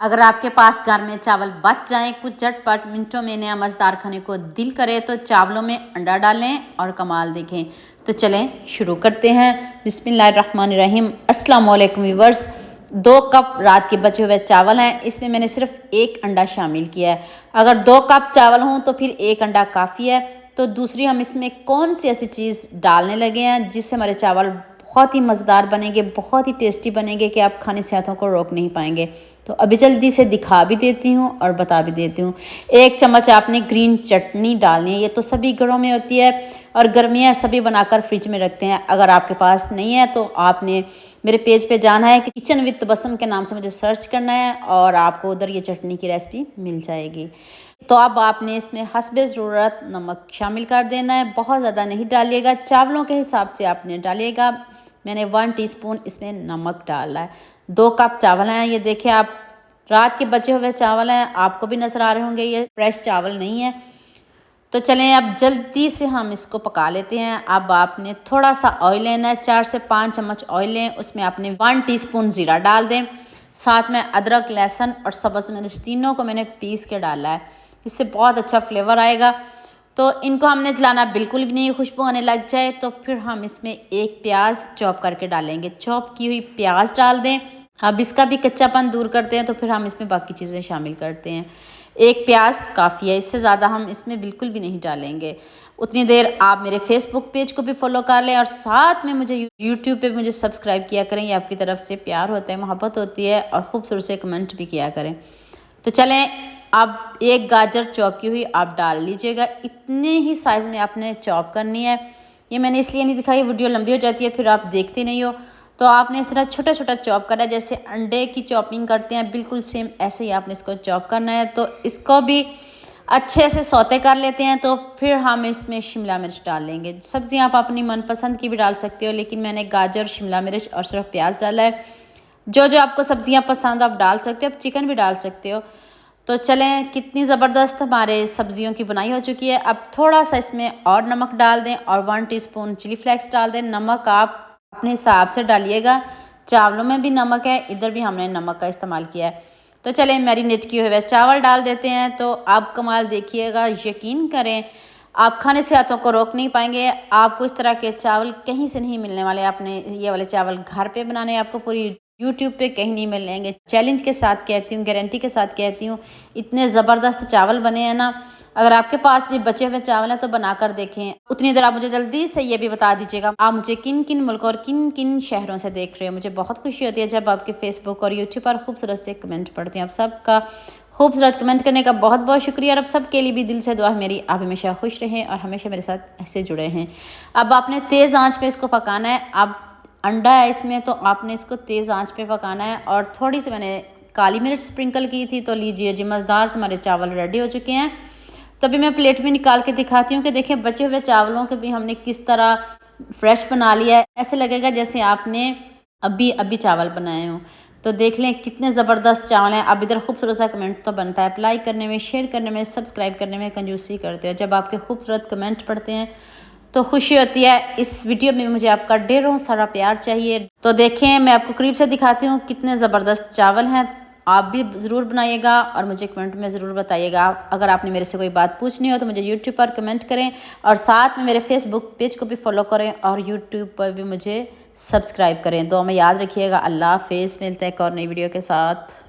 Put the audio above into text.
अगर आपके पास घर में चावल बच जाएं, कुछ झटपट मिनटों में नया मज़ेदार खाने को दिल करे तो चावलों में अंडा डालें और कमाल देखें। तो चलें शुरू करते हैं। बिस्मिल्लाहिर्रहमानिर्रहीम। अस्सलाम वालेकुम व्यूअर्स। 2 कप रात के बचे हुए चावल हैं, इसमें मैंने सिर्फ 1 अंडा शामिल किया है। अगर 2 कप चावल हों तो फिर 1 अंडा काफ़ी है। तो दूसरी हम इसमें कौन सी ऐसी चीज़ डालने लगे हैं जिससे हमारे चावल बहुत ही मज़ेदार बनेंगे, बहुत ही टेस्टी बनेंगे कि आप खाने से हाथों को रोक नहीं पाएंगे। तो अभी जल्दी से दिखा भी देती हूँ और बता भी देती हूँ। 1 चम्मच आपने ग्रीन चटनी डालनी है। ये तो सभी घरों में होती है और गर्मियाँ सभी बनाकर फ्रिज में रखते हैं। अगर आपके पास नहीं है तो आपने मेरे पेज पे जाना है कि किचन विद बसम के नाम से मुझे सर्च करना है और आपको उधर ये चटनी की रेसिपी मिल जाएगी। तो अब आपने इसमें हस्बे ज़रूरत नमक शामिल कर देना है। बहुत ज़्यादा नहीं डालिएगा, चावलों के हिसाब से आपने डालिएगा। मैंने 1 टीस्पून इसमें नमक डाला है। 2 कप चावल हैं, ये देखिए आप रात के बचे हुए चावल हैं, आपको भी नज़र आ रहे होंगे ये फ्रेश चावल नहीं है। तो चलें अब जल्दी से हम इसको पका लेते हैं। अब आपने थोड़ा सा ऑयल लेना है, 4 से 5 चम्मच ऑयल लें। उसमें आपने 1 टीस्पून ज़ीरा डाल दें। साथ में अदरक, लहसुन और सब्ज़ मिर्च तीनों को मैंने पीस के डाला है। इससे बहुत अच्छा फ्लेवर आएगा। तो इनको हमने जलाना बिल्कुल भी नहीं, खुशबू आने लग जाए तो फिर हम इसमें 1 प्याज चॉप करके डालेंगे। चॉप की हुई प्याज डाल दें। अब इसका भी कच्चापन दूर करते हैं तो फिर हम इसमें बाकी चीज़ें शामिल करते हैं। 1 प्याज काफ़ी है, इससे ज़्यादा हम इसमें बिल्कुल भी नहीं डालेंगे। उतनी देर आप मेरे फेसबुक पेज को भी फॉलो कर लें और साथ में मुझे यूट्यूब पे मुझे सब्सक्राइब किया करें। ये आपकी तरफ से प्यार होता है, मोहब्बत होती है और खूबसूरत से कमेंट भी किया करें। तो चलें अब 1 गाजर चॉप की हुई आप डाल लीजिएगा। इतने ही साइज़ में आपने चॉप करनी है। ये मैंने इसलिए नहीं दिखाई, वीडियो लंबी हो जाती है फिर आप देखते नहीं हो। तो आपने इस तरह छोटा छोटा चॉप करना है, जैसे अंडे की चॉपिंग करते हैं बिल्कुल सेम ऐसे ही आपने इसको चॉप करना है। तो इसको भी अच्छे से सौते कर लेते हैं। तो फिर हम इसमें शिमला मिर्च डाल लेंगे। सब्ज़ियाँ आप अपनी मनपसंद की भी डाल सकते हो, लेकिन मैंने गाजर, शिमला मिर्च और सिर्फ प्याज डाला है। जो जो आपको सब्ज़ियाँ पसंद आप डाल सकते हो, आप चिकन भी डाल सकते हो। तो चलें कितनी ज़बरदस्त हमारे सब्जियों की बुनाई हो चुकी है। अब थोड़ा सा इसमें और नमक डाल दें और 1 टीस्पून चिली फ्लेक्स डाल दें। नमक आप अपने हिसाब से डालिएगा, चावलों में भी नमक है, इधर भी हमने नमक का इस्तेमाल किया है। तो चलें मैरिनेट किए हुए चावल डाल देते हैं। तो आप कमाल देखिएगा, यकीन करें आप खाने से हाथों को रोक नहीं पाएंगे। आपको इस तरह के चावल कहीं से नहीं मिलने वाले। आपने ये वाले चावल घर पे बनाने, आपको पूरी यूट्यूब पे कहीं नहीं मिलेंगे। चैलेंज के साथ कहती हूँ, गारंटी के साथ कहती हूँ, इतने ज़बरदस्त चावल बने हैं ना। अगर आपके पास भी बचे हुए चावल हैं तो बना कर देखें। उतनी देर आप मुझे जल्दी से ये भी बता दीजिएगा आप मुझे किन किन मुल्क और किन किन शहरों से देख रहे हो। मुझे बहुत खुशी होती है जब आपके फेसबुक और यूट्यूब पर खूबसूरत से कमेंट पढ़ती हैं। आप सबका खूबसूरत कमेंट करने का बहुत बहुत शुक्रिया। और अब सबके लिए भी दिल से दुआ है मेरी, आप हमेशा खुश रहें और हमेशा मेरे साथ ऐसे जुड़े हैं। अब आपने तेज़ आंच पे इसको पकाना है। अब अंडा है इसमें तो आपने इसको तेज़ आंच पे पकाना है। और थोड़ी सी मैंने काली मिर्च स्प्रिंकल की थी। तो लीजिए जी, मज़ेदार से हमारे चावल रेडी हो चुके हैं। तो अभी मैं प्लेट में निकाल के दिखाती हूँ कि देखें बचे हुए चावलों के भी हमने किस तरह फ्रेश बना लिया है। ऐसे लगेगा जैसे आपने अभी अभी चावल बनाए हों। तो देख लें कितने ज़बरदस्त चावल हैं। अब इधर खूबसूरत सा कमेंट तो बनता है, लाइक करने में, शेयर करने में, सब्सक्राइब करने में कंजूसी करते हो। जब आपके खूबसूरत कमेंट पढ़ते हैं तो खुशी होती है। इस वीडियो में मुझे आपका ढेरों सारा प्यार चाहिए। तो देखें मैं आपको करीब से दिखाती हूँ कितने ज़बरदस्त चावल हैं। आप भी ज़रूर बनाइएगा और मुझे कमेंट में ज़रूर बताइएगा। अगर आपने मेरे से कोई बात पूछनी हो तो मुझे यूट्यूब पर कमेंट करें और साथ में मेरे फेसबुक पेज को भी फॉलो करें और यूट्यूब पर भी मुझे सब्सक्राइब करें। तो हमें याद रखिएगा। अल्लाह हाफ़िज़, मिलते हैं एक और नई वीडियो के साथ।